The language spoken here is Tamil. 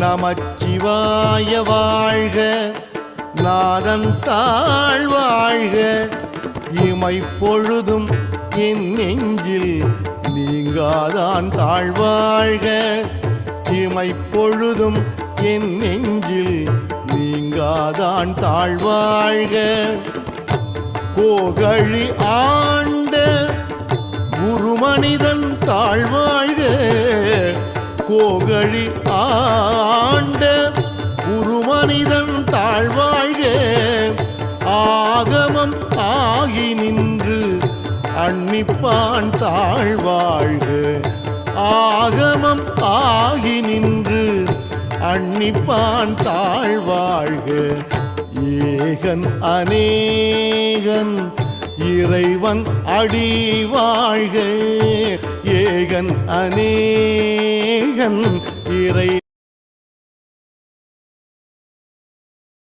நமச்சிவாய வாழ்க, நாதன் தாழ் வாழ்க, இமைப்பொழுதும் என் நெஞ்சில் நீங்காதான் தாழ்வாழ்க, இமைப்பொழுதும் என் நெஞ்சில் நீங்காதான் தாழ்வாழ்க. கோகழி ஆண்ட குருமனிதன் தாழ்வாழ்க, கோகழி ஆண்ட குருமனிதன் தாழ்வாழ்க, ஆகமம் ஆகி நின்று அன்னிப்பான் தாழ்வாழ்க, ஆகமம் ஆகி நின்று அன்னிப்பான் தாழ்வாழ்க. ஏகன் அநேகன் இறைவன் அடி வாழ்க, ஏகன் அநேகன் இறை